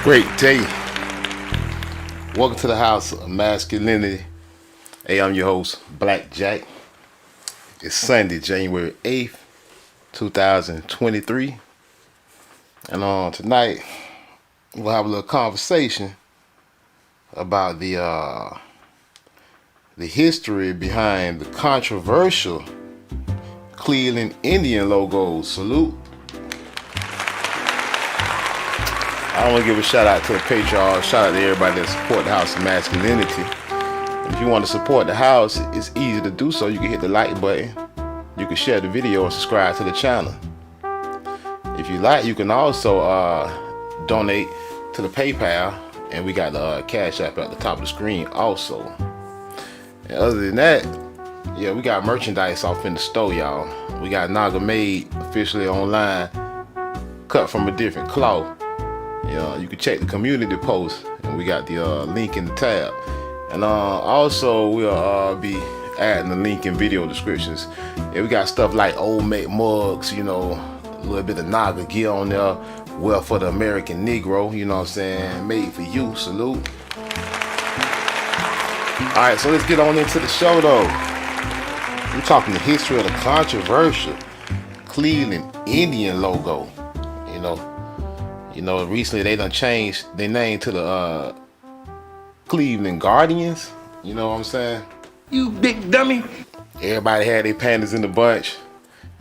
Great day. Welcome to the house of masculinity. Hey, I'm your host, Black Jack. It's Sunday, January 8th, 2023. And tonight, we'll have a little conversation about the history behind the controversial Cleveland Indian logo. Salute. I want to give a shout out to the Patreon. Shout out to everybody that support the House of Masculinity. If you want to support the house, it's easy to do so. You can hit the like button. You can share the video and subscribe to the channel. If you like, you can also donate to the PayPal, and we got the Cash App at the top of the screen also. And other than that, yeah, we got merchandise off in the store, y'all. We got Naga made officially online, cut from a different cloth. You can check the community post, and we got the link in the tab. And also we'll be adding the link in video descriptions. Yeah, we got stuff like old mate mugs, a little bit of Naga gear on there. Well, for the American Negro, you know what I'm saying? Made for you. Salute. Alright, so let's get on into the show though. We're talking the history of the controversial Cleveland Indian logo. Recently they done changed their name to the Cleveland Guardians. You know what I'm saying? You big dummy. Everybody had their pandas in the bunch.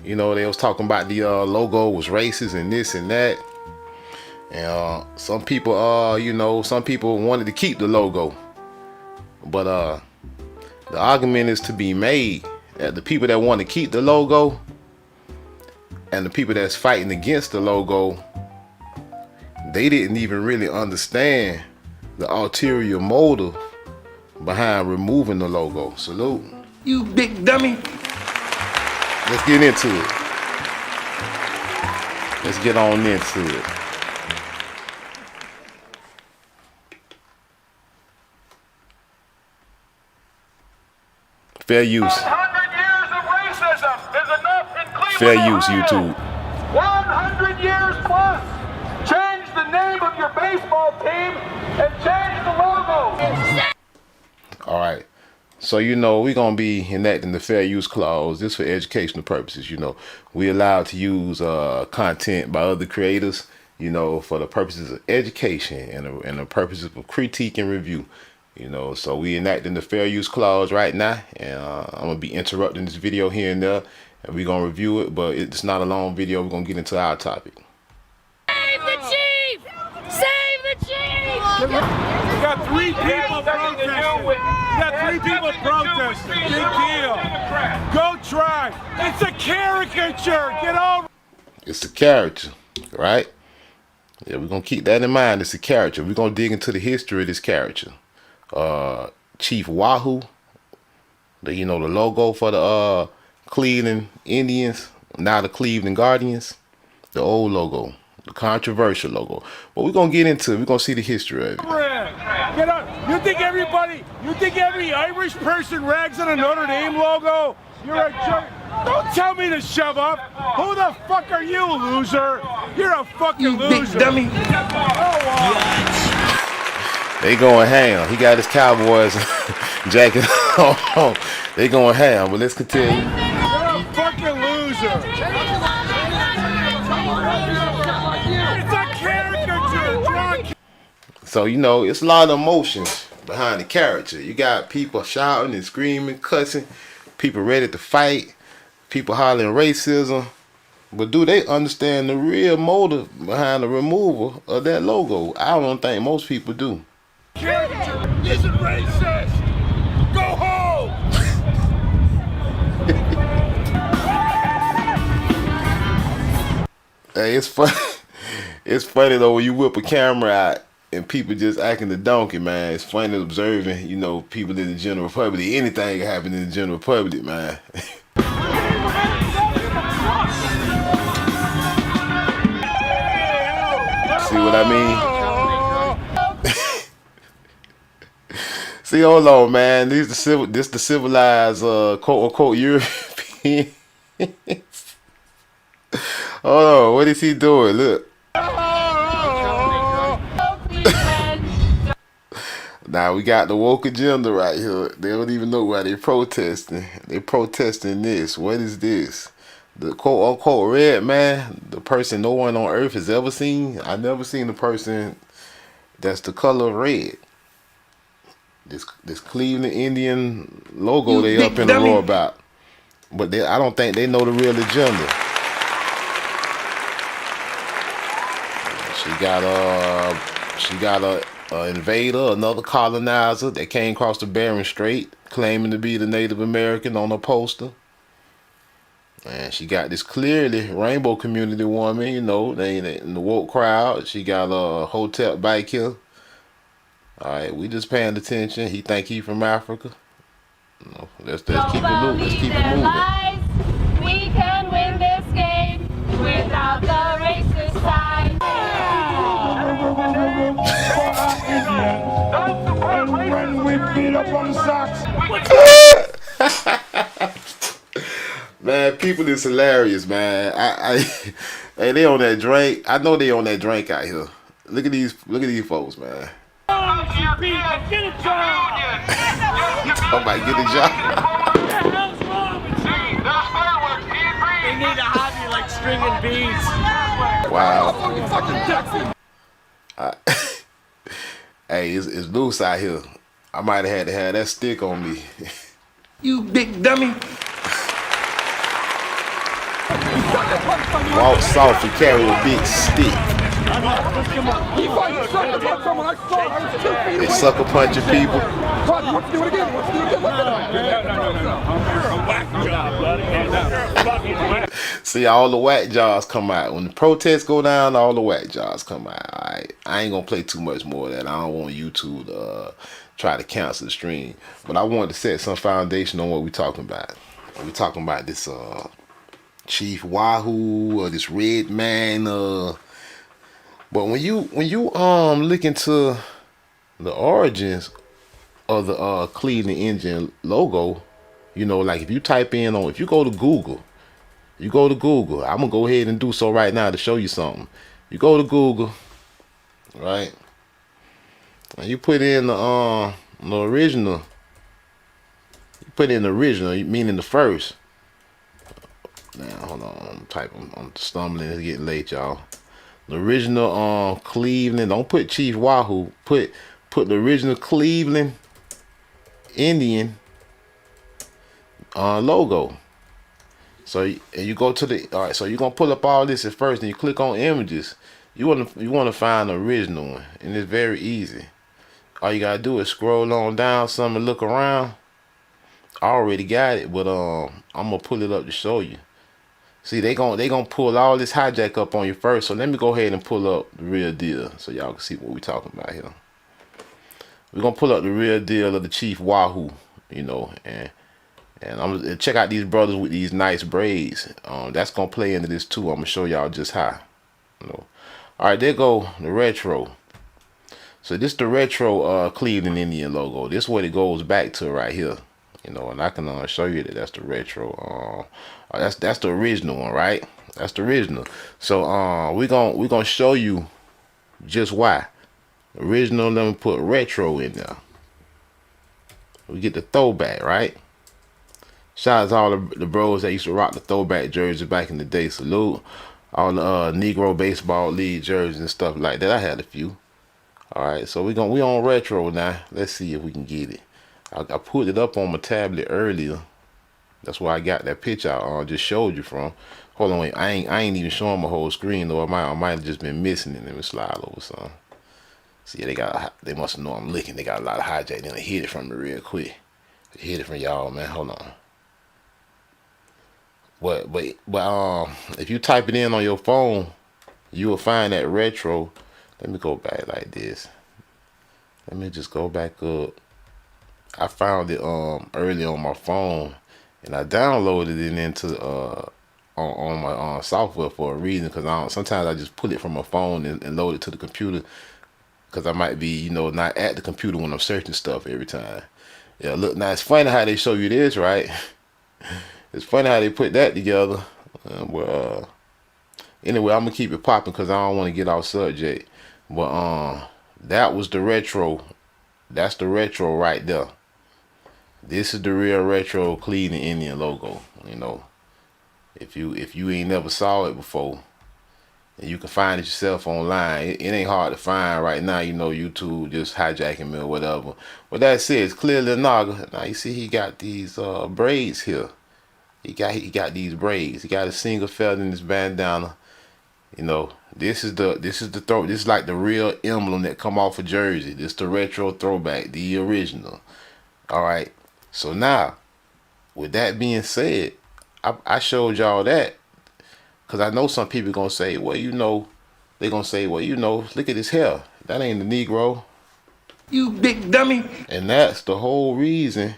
They was talking about the logo was racist and this and that. And some people, some people wanted to keep the logo. But the argument is to be made that the people that want to keep the logo and the people that's fighting against the logo, they didn't even really understand the ulterior motive behind removing the logo. Salute. You big dummy. Let's get into it. Let's get on into it. Fair use. 100 years of racism is enough in Cleveland, Fair use, Ohio. YouTube. 100 years plus. Change the name of your baseball team and change the logo. All right. So, we're going to be enacting the fair use clause. This for educational purposes. We allowed to use content by other creators, for the purposes of education and the purposes of critique and review. So we enacting the fair use clause right now, and I'm going to be interrupting this video here and there, and we're going to review it, but it's not a long video. We're going to get into our topic. Save the chief! Save the chief! You got three people protesting. You got three people protesting. Big deal. Go try. It's a caricature. Get over. It's a character, right? Yeah, we're going to keep that in mind. It's a character. We're going to dig into the history of this character. Chief Wahoo, the logo for the Cleveland Indians, now the Cleveland Guardians, the old logo, the controversial logo. But we're gonna get into it. We're gonna see the history of it. Get up. You think every Irish person rags on a Notre Dame logo? You're a jerk. Don't tell me to shove up. Who the fuck are you, loser? You're a fucking loser. Big dummy. They going ham. He got his Cowboys jacket on. They going ham. But let's continue. You're a fucking loser. It's a caricature. So it's a lot of emotions behind the character. You got people shouting and screaming, cussing, people ready to fight, people hollering racism. But do they understand the real motive behind the removal of that logo? I don't think most people do. Caricature isn't racist. Go home. Hey, it's fun. It's funny though when you whip a camera out and people just acting the donkey, man. It's funny observing, people in the general public. Anything can happen in the general public, man. See what I mean? See, hold on, man. This the civilized, quote unquote, Europeans. Hold on, what is he doing? Look. Now we got the woke agenda right here. They don't even know why they protesting. They protesting this. What is this? The quote unquote red man, the person no one on earth has ever seen. I never seen a person that's the color of red. This Cleveland Indian logo they up in the roar about. But I don't think they know the real agenda. She got a invader, another colonizer that came across the Bering Strait, claiming to be the Native American on her poster. And she got this clearly rainbow community woman, you know, they in the woke crowd. She got a hotel bike here. All right, we just paying attention. He think he from Africa. No, let's keep it moving. Let's keep it moving. Lies. We can win this game without the racist side. When we beat up on socks. Man, people is hilarious, man. Hey, they on that drink. I know they on that drink out here. Look at these folks, man. Get a job. Somebody get a job. What the hell's wrong with you? They need a hobby like stringing beads. Wow. Hey, it's loose out here. I might have had to have that stick on me. You big dummy. Walk soft and carry a big stick. They sucker punching people. See, all the whack jaws come out. When the protests go down, all the whack jaws come out. Alright, I ain't gonna play too much more of that. I don't want YouTube to try to cancel the stream. But I wanted to set some foundation on what we're talking about. We're talking about this Chief Wahoo or this red man. But when you look into the origins of the Cleveland Indian logo, you know, like if you type in if you go to Google, I'm gonna go ahead and do so right now to show you something. You go to Google, right, and you put in the original. You put in the original, meaning the first. Now hold on, I'm stumbling. It's getting late, y'all. The original Cleveland. Don't put Chief Wahoo. Put the original Cleveland Indian logo. So you go to the all right. So you're gonna pull up all this at first, and you click on images. You wanna find the original one, and it's very easy. All you gotta do is scroll on down some and look around. I already got it, but I'm gonna pull it up to show you. See, they gonna pull all this hijack up on you first. So let me go ahead and pull up the real deal so y'all can see what we talking about here. We're gonna pull up the real deal of the Chief Wahoo, you know, and I'm gonna check out these brothers with these nice braids. That's gonna play into this too. I'm gonna show y'all just how. You know. All right, there go the retro. So this the retro Cleveland Indian logo. This is what it goes back to right here. You know, and I can show you that that's the retro. That's the original one, right? That's the original. So we gonna show you just why. Original, let me put retro in there. We get the throwback, right? Shout out to all the bros that used to rock the throwback jersey back in the day. Salute all the Negro Baseball League jerseys and stuff like that. I had a few. All right, so we on retro now. Let's see if we can get it. I put it up on my tablet earlier. That's where I got that picture I just showed you from. Hold on, wait. I ain't even showing my whole screen though. I might have just been missing it. Let me slide over some. See, they must know I'm looking. They got a lot of hijack. Then they hit it from me real quick. They hit it from y'all, man. Hold on. But if you type it in on your phone, you will find that retro. Let me go back like this. Let me just go back up. I found it early on my phone, and I downloaded it into on my software for a reason. Cause sometimes I just pull it from my phone and load it to the computer. Cause I might be not at the computer when I'm searching stuff every time. Yeah, look, now it's funny how they show you this, right? It's funny how they put that together. Anyway, I'm gonna keep it popping because I don't want to get off subject. But that was the retro That's the retro right there. This is the real retro Cleveland Indian logo. You know, if you ain't never saw it before, and you can find it yourself online. It ain't hard to find right now. You know, YouTube just hijacking me or whatever. But that said, it's clearly a Naga. Now you see he got these braids here. He got these braids. He got a single feather in his bandana. You know, this is the throw. This is like the real emblem that come off a jersey. This the retro throwback, the original. All right. So now, with that being said, I showed y'all that because I know some people gonna say, well, you know, they gonna say, well, you know, look at his hair. That ain't the Negro. You big dummy. And that's the whole reason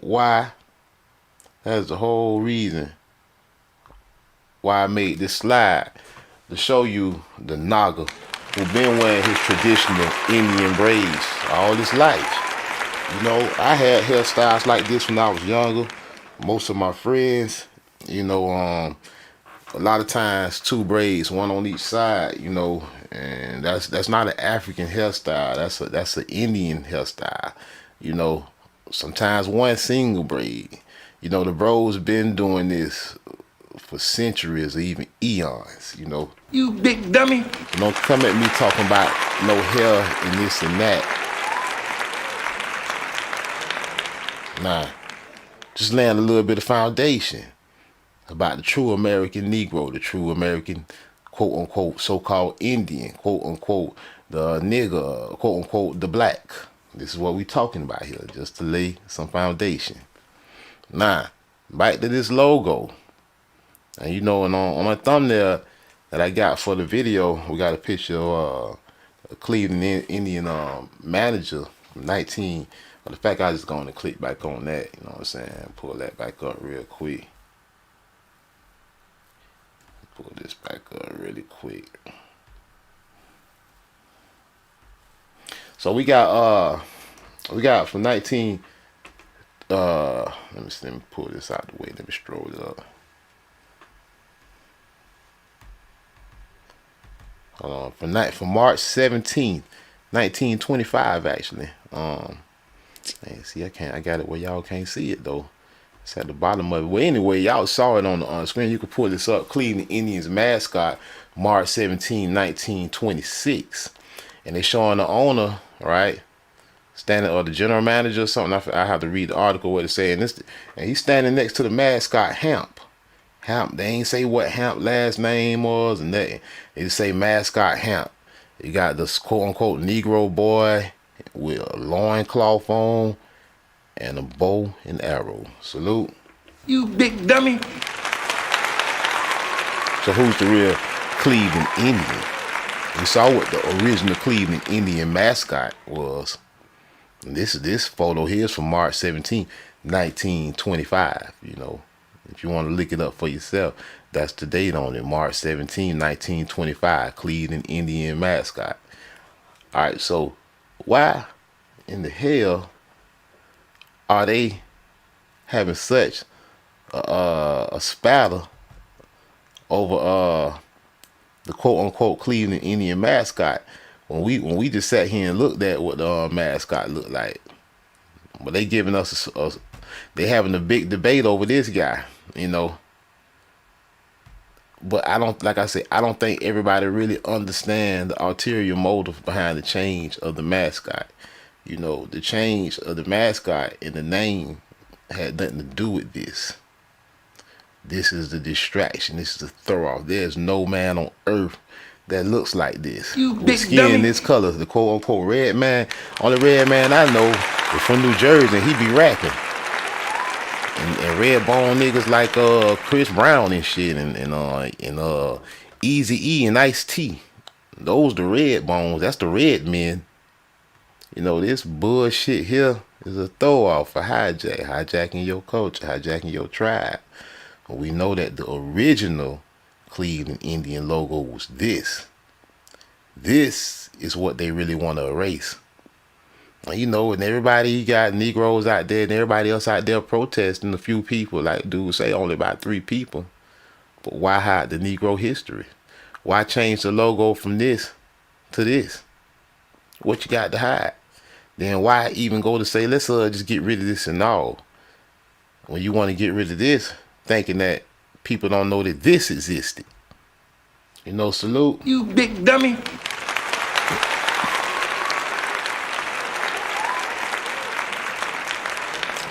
why. That's the whole reason why I made this slide to show you the Naga who been wearing his traditional Indian braids all his life. You know, I had hairstyles like this when I was younger. Most of my friends, you know, a lot of times 2 braids, 1 on each side, you know, and that's not an African hairstyle. That's an Indian hairstyle. You know, sometimes 1 single braid. You know, the bros been doing this for centuries or even eons, you know. You big dummy. Don't come at me talking about no hair and this and that. Nah, just laying a little bit of foundation about the true American Negro, the true American, quote unquote, so-called Indian, quote unquote, the nigger, quote unquote, the black. This is what we talking about here, just to lay some foundation. Now, back to this logo. And you know, and on my thumbnail that I got for the video, we got a picture of a Cleveland Indian manager from 19. Well, the fact I just going to click back on that, you know what I'm saying? Pull that back up real quick. Pull this back up really quick. So we got from 19. Let me pull this out the way. Let me scroll it up. Hold on. From March 17th, 1925, actually. See, I got it where y'all can't see it though. It's at the bottom of it. Well, anyway, y'all saw it on the screen. You can pull this up. Cleveland Indians mascot, March 17, 1926, and they showing the owner, right? Standing, or the general manager or something. I have to read the article what it's saying. And he's standing next to the mascot Hamp. Hamp. They ain't say what Hamp last name was and nothing. They just say mascot Hamp. You got this quote unquote Negro boy with a loincloth on and a bow and arrow. Salute. You big dummy. So who's the real Cleveland Indian? You saw what the original Cleveland Indian mascot was. This photo here is from March 17, 1925. You know, if you want to look it up for yourself, that's the date on it. March 17, 1925, Cleveland Indian mascot. All right, so why in the hell are they having such a spatter over the quote unquote Cleveland Indian mascot? When we just sat here and looked at what the mascot looked like, but they giving us they having a big debate over this guy, you know. But I don't, like I said, I don't think everybody really understand the ulterior motive behind the change of the mascot. You know, the change of the mascot and the name had nothing to do with this. This is the distraction. This is the throw off. There's no man on earth that looks like this. You with big skin dummy. this color, the quote unquote red man. Only red man I know is from New Jersey, and he be rapping. And red bone niggas like Chris Brown and shit, and Easy E and Ice T. Those the red bones. That's the red men. You know, this bullshit here is a throw off for hijacking your culture, hijacking your tribe. We know that the original Cleveland Indian logo was this. This is what they really want to erase. You know, and everybody, you got Negroes out there and everybody else out there protesting, a few people, like dude say only about 3 people. But why hide the Negro history? Why change the logo from this to this? What you got to hide? then why even go to say, let's just get rid of this and all? When you want to get rid of this, thinking that people don't know that this existed. You know, salute. You big dummy.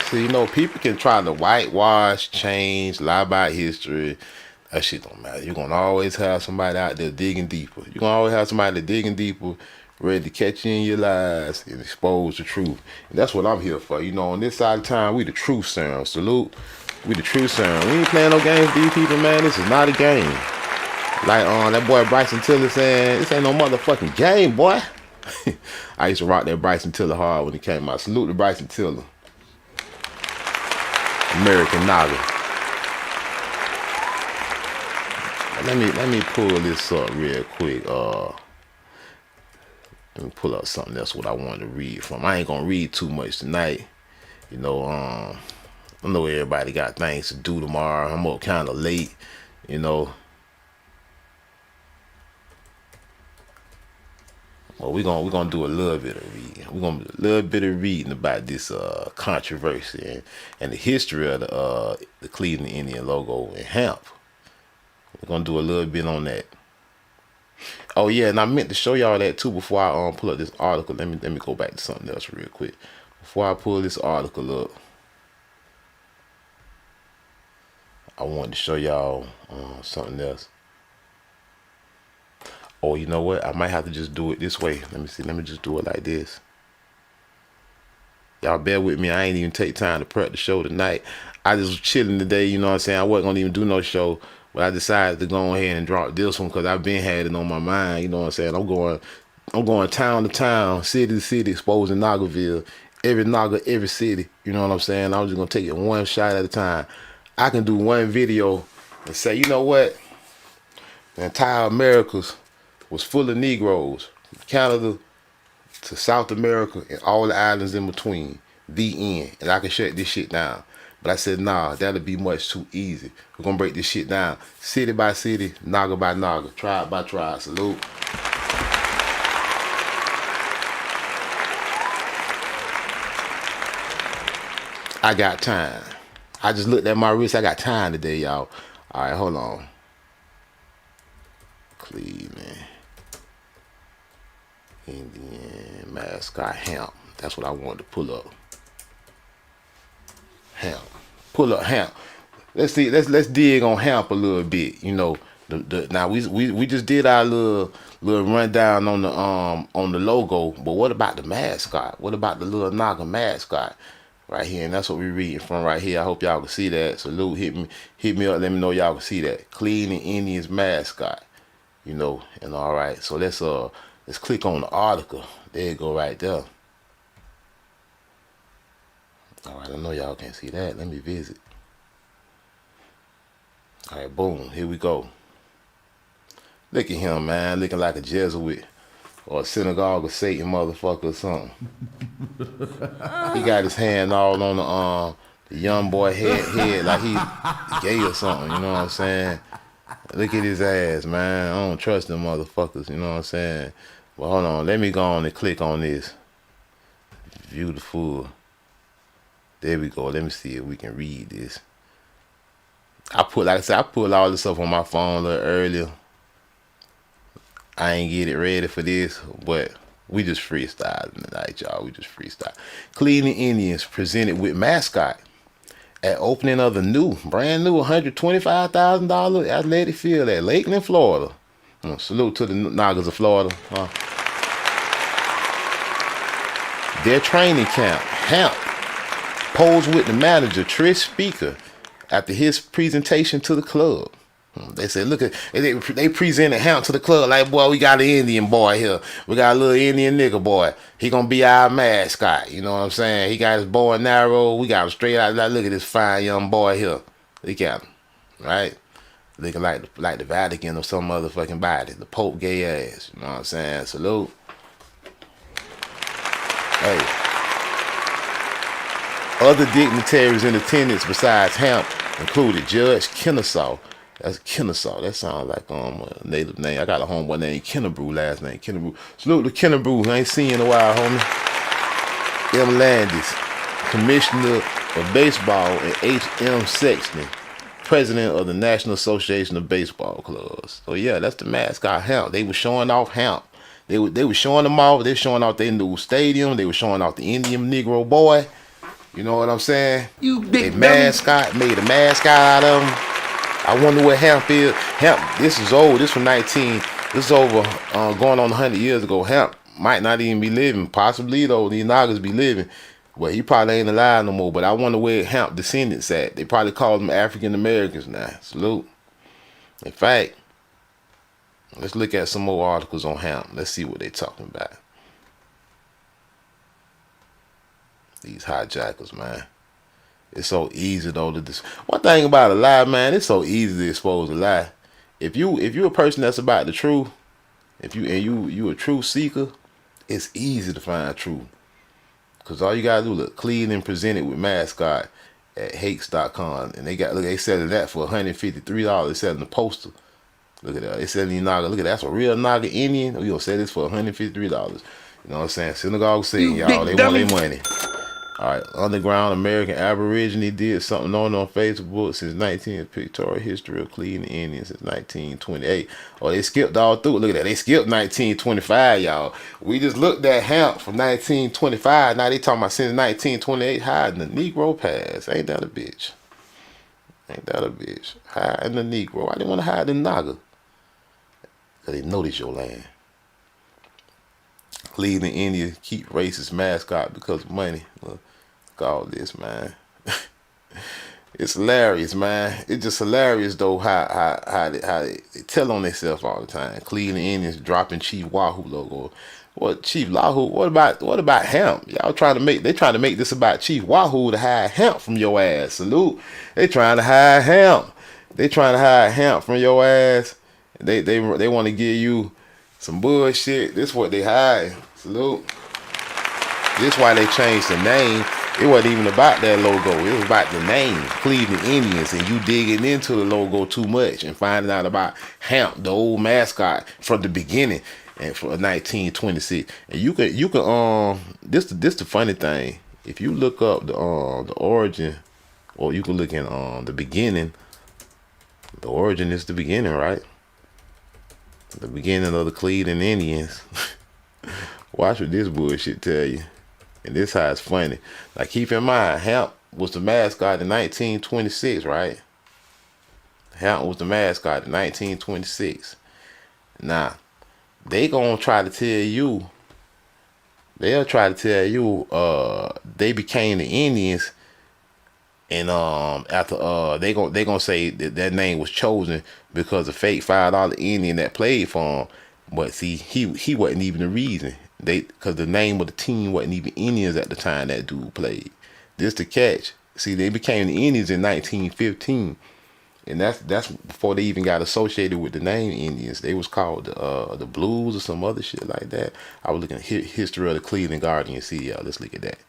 See, you know, people can try to whitewash, change, lie about history. That shit don't matter. You're gonna always have somebody out there digging deeper. You're gonna always have somebody digging deeper, ready to catch you in your lies and expose the truth. And that's what I'm here for. You know, on this side of town, we the truth serum. Salute. We the truth serum. We ain't playing no games with these people, man. This is not a game. Like that boy Bryson Tiller saying, this ain't no motherfucking game, boy. I used to rock that Bryson Tiller hard when he came out. Salute to Bryson Tiller. American Naga. Let me pull this up real quick. Let me pull up something else what I wanted to read from. I ain't gonna read too much tonight. You know, I know everybody got things to do tomorrow. I'm up kind of late, you know. Well, we're gonna do a little bit of reading. We're gonna do a little bit of reading about this controversy and the history of the Cleveland Indian logo and Hamp. We're gonna do a little bit on that. Oh yeah, and I meant to show y'all that too before I pull up this article. Let me go back to something else real quick. Before I pull this article up, I wanted to show y'all something else. Oh, you know what? I might have to just do it this way. Let me see. Let me just do it like this. Y'all bear with me. I ain't even take time to prep the show tonight. I just was chilling today, you know what I'm saying? I wasn't going to even do no show, but I decided to go ahead and drop this one because I've been had it on my mind, you know what I'm saying? I'm going town to town, city to city, exposing Nagarville, every Naga, every city, you know what I'm saying? I'm just going to take it one shot at a time. I can do one video and say, you know what? The entire Americas was full of Negroes, from Canada to South America and all the islands in between. The end. And I can shut this shit down. But I said, nah, that'll be much too easy. We're gonna break this shit down. City by city, Naga by Naga, tribe by tribe. Salute. I got time. I just looked at my wrist. I got time today, y'all. All right, hold on. Cleveland Indian mascot Hamp. That's what I wanted to pull up. Hamp. Pull up Hamp. Let's see. Let's dig on Hamp a little bit. You know, now we just did our little rundown on the logo, but what about the mascot? What about the little Naga mascot right here? And that's what we're reading from right here. I hope y'all can see that. Salute. Hit me up. Let me know y'all can see that. Cleveland Indians mascot. You know, and all right. So let's click on the article. There you go, right there. All right, I know y'all can't see that. Let me visit. All right, boom. Here we go. Look at him, man. Looking like a Jesuit or a synagogue of Satan motherfucker or something. He got his hand all on the young boy head like he's gay or something. You know what I'm saying? Look at his ass, man. I don't trust them motherfuckers. You know what I'm saying? Well, hold on. Let me go on and click on this. Beautiful. There we go. Let me see if we can read this. Like I said, I pulled all this up on my phone a little earlier. I ain't get it ready for this, but we just freestyling tonight, y'all. We just freestyle. Cleveland Indians presented with mascot at opening of the brand new $125,000 athletic field at Lakeland, Florida. Salute to the Nagas of Florida. Their training camp, Hamp, posed with the manager, Trish Speaker, after his presentation to the club. They said, look at, they presented Hamp to the club like, boy, we got an Indian boy here. We got a little Indian nigga boy. He gonna be our mascot. You know what I'm saying? He got his bow and arrow. We got him straight out. Like, look at this fine young boy here. Look at him, right? Looking like the Vatican or some motherfucking body. The Pope gay ass. You know what I'm saying? Salute. Hey. Other dignitaries in attendance besides Hamp included Judge Kennesaw. That's Kennesaw. That sounds like a native name. I got a homeboy named Kennebrew, last name Kennebrew. Salute to Kennebrew. I ain't seen you in a while, homie. M. Landis, Commissioner of Baseball, and H.M. Sexton, President of the National Association of Baseball Clubs. So yeah, that's the mascot, Hamp. They were showing off Hamp. They were showing them off. They were showing off their new stadium. They were showing off the Indian Negro boy. You know what I'm saying? You big They mascot, made a mascot out of them. I wonder what Hamp is. Hamp, this is old. This from 19. This is over going on 100 years ago. Hamp might not even be living. Possibly though, these Nagas be living. Well, he probably ain't alive no more. But I wonder where Hamp descendants at. They probably call them African Americans now. Salute. In fact, let's look at some more articles on Hamp. Let's see what they talking about. These hijackers, man. It's so easy though to one thing about a lie, man, it's so easy to expose a lie. If you're a person that's about the truth, if you a truth seeker, it's easy to find truth. Cause all you gotta do, look, Cleveland presented with mascot at Hakes.com, and they selling that for $153. They selling the poster. Look at that. They selling the Naga. Look at that. That's a real Naga Indian. We gonna sell this for $153. You know what I'm saying? Synagogue scene, y'all. They want their money. All right, Underground American Aborigine did something on Facebook since 19th pictorial history of Cleveland Indians since 1928. Oh, they skipped all through. Look at that. They skipped 1925, y'all. We just looked at Hamp from 1925. Now they talking about since 1928 hiding the Negro past. Ain't that a bitch? Ain't that a bitch? Hiding the Negro. Why they want to hide the Naga? Because they know this your land. Cleveland Indians keep racist mascot because of money. Look all this, man. It's hilarious, man. It's just hilarious though how they tell on themselves all the time. Cleveland Indians dropping Chief Wahoo logo. What Chief Wahoo? What about Hamp? Y'all trying to make this about Chief Wahoo to hide Hamp from your ass. Salute. They trying to hide Hamp. They trying to hide Hamp from your ass. They want to give you some bullshit. This what they hide. Salute. This why they changed the name. It wasn't even about that logo. It was about the name, Cleveland Indians, and you digging into the logo too much and finding out about Hamp, the old mascot from the beginning, and for 1926. And you can this the funny thing. If you look up the origin, or you can look in the beginning. The origin is the beginning, right? The beginning of the Cleveland Indians. Watch what this bullshit tell you. And this how it's funny. Now keep in mind, Hamp was the mascot in 1926, right? Hamp was the mascot in 1926. Now, they gonna try to tell you, they became the Indians, and after they gonna say that name was chosen because a fake $5 Indian that played for him. But see, he wasn't even the reason. Because the name of the team wasn't even Indians at the time that dude played. This the catch. See, they became the Indians in 1915, and that's before they even got associated with the name Indians. They was called the Blues or some other shit like that. I was looking at history of the Cleveland Guardians. See, y'all, let's look at that.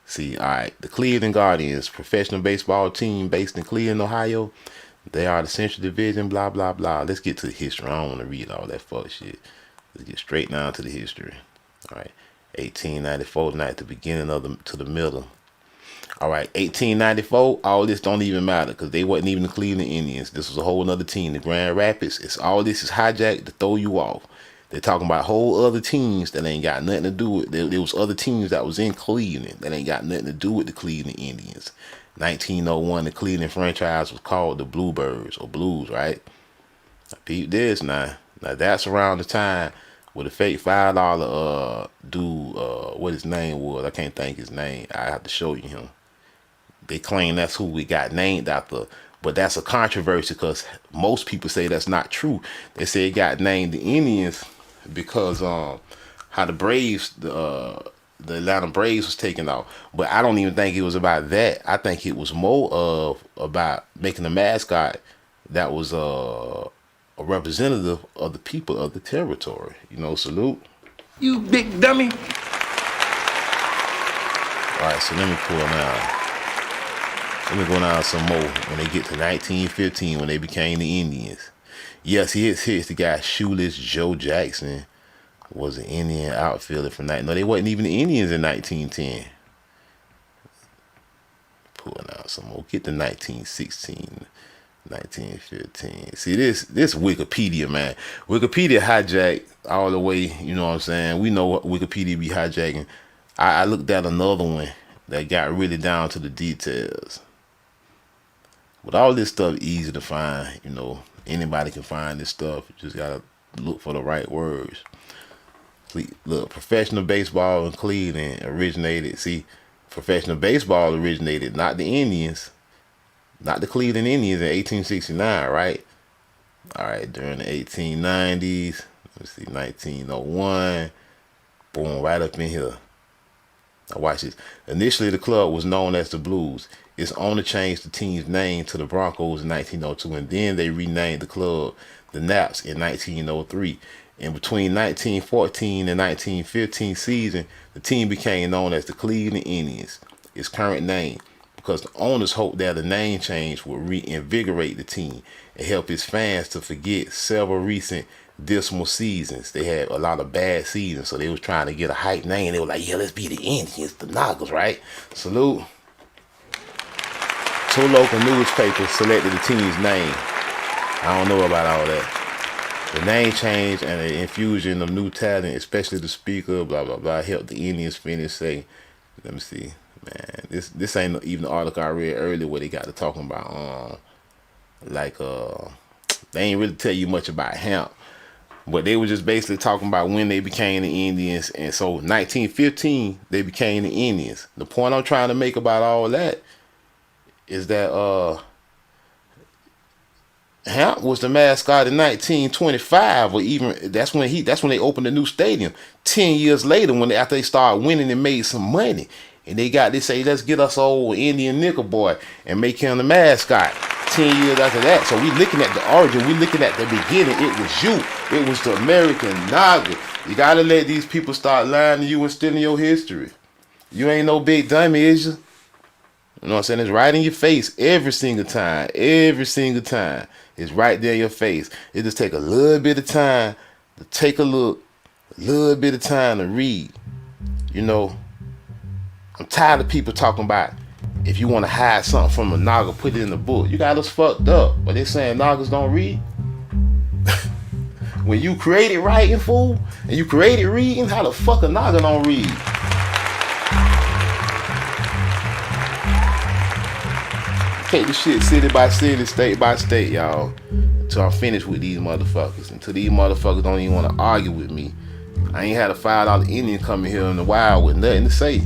See, all right, the Cleveland Guardians, professional baseball team based in Cleveland, Ohio. They are the Central Division. Blah blah blah. Let's get to the history. I don't want to read all that fuck shit. Let's get straight down to the history. All right, 1894, not the beginning to the middle. All right, 1894, all this don't even matter because they wasn't even the Cleveland Indians. This was a whole other team, the Grand Rapids. It's all this is hijacked to throw you off. They're talking about whole other teams that ain't got nothing to do with. There was other teams that was in Cleveland that ain't got nothing to do with the Cleveland Indians. 1901, the Cleveland franchise was called the Bluebirds or Blues, right? Now, peep this now. Now that's around the time where the fake $5 dude, what his name was, I can't think his name. I have to show you him. They claim that's who we got named after, but that's a controversy because most people say that's not true. They say it got named the Indians because how the Braves, the Atlanta Braves was taken off. But I don't even think it was about that. I think it was more of about making a mascot that was a representative of the people of the territory. You know, salute. You big dummy. All right, so let me pull now. Let me go down some more when they get to 1915 when they became the Indians. Yes, here's the guy, Shoeless Joe Jackson, was an Indian outfielder from that. No, they wasn't even the Indians in 1910. Pulling out some more. Get the 1916, 1915. See this Wikipedia, man. Wikipedia hijacked all the way. You know what I'm saying? We know what Wikipedia be hijacking. I looked at another one that got really down to the details. But all this stuff easy to find. You know, anybody can find this stuff. You just gotta look for the right words. Look, professional baseball in Cleveland originated. See, professional baseball originated, not the Indians, not the Cleveland Indians in 1869, right? All right, during the 1890s, let's see, 1901, boom, right up in here. Now watch this. Initially, the club was known as the Blues. Its owner changed the team's name to the Broncos in 1902, and then they renamed the club the Naps in 1903. And between 1914 and 1915 season, the team became known as the Cleveland Indians, its current name, because the owners hoped that a name change would reinvigorate the team and help its fans to forget several recent dismal seasons. They had a lot of bad seasons, so they was trying to get a hype name. They were like, yeah, let's be the Indians, the Nagas, right? Salute. 2 local newspapers selected the team's name. I don't know about all that. The name change and the infusion of new talent, especially the speaker, blah, blah, blah, helped the Indians finish. Say, let me see, man, this ain't even the article I read earlier where they got to talking about, they ain't really tell you much about Hamp, but they were just basically talking about when they became the Indians. And so 1915, they became the Indians. The point I'm trying to make about all that is that, Hamp was the mascot in 1925, or even that's when they opened the new stadium. 10 years later, after they started winning and made some money, and they say, let's get us old Indian nickel boy and make him the mascot. 10 years after that, so we looking at the origin, we looking at the beginning. It was you, it was the American Naga. You gotta let these people start lying to you and stealing your history. You ain't no big dummy, is you? You know what I'm saying? It's right in your face every single time. Every single time. It's right there in your face. It just take a little bit of time to take a look, a little bit of time to read. You know, I'm tired of people talking about if you want to hide something from a Naga, put it in the book. You got us fucked up. But they saying Nagas don't read. When you created writing, fool, and you created reading, how the fuck a Naga don't read? Take the shit city by city, state by state, y'all, until I'm finished with these motherfuckers. Until these motherfuckers don't even want to argue with me. I ain't had a $5 Indian coming here in the wild with nothing to say.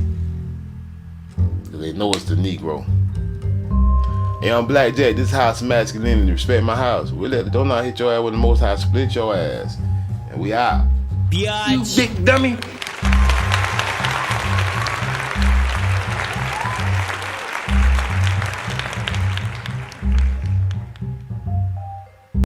Cause they know it's the Negro. Hey, I'm Blackjack. This is House of Masculinity. Respect my house. We let the don't not hit your ass with the Most High. Split your ass. And we out. You big dummy.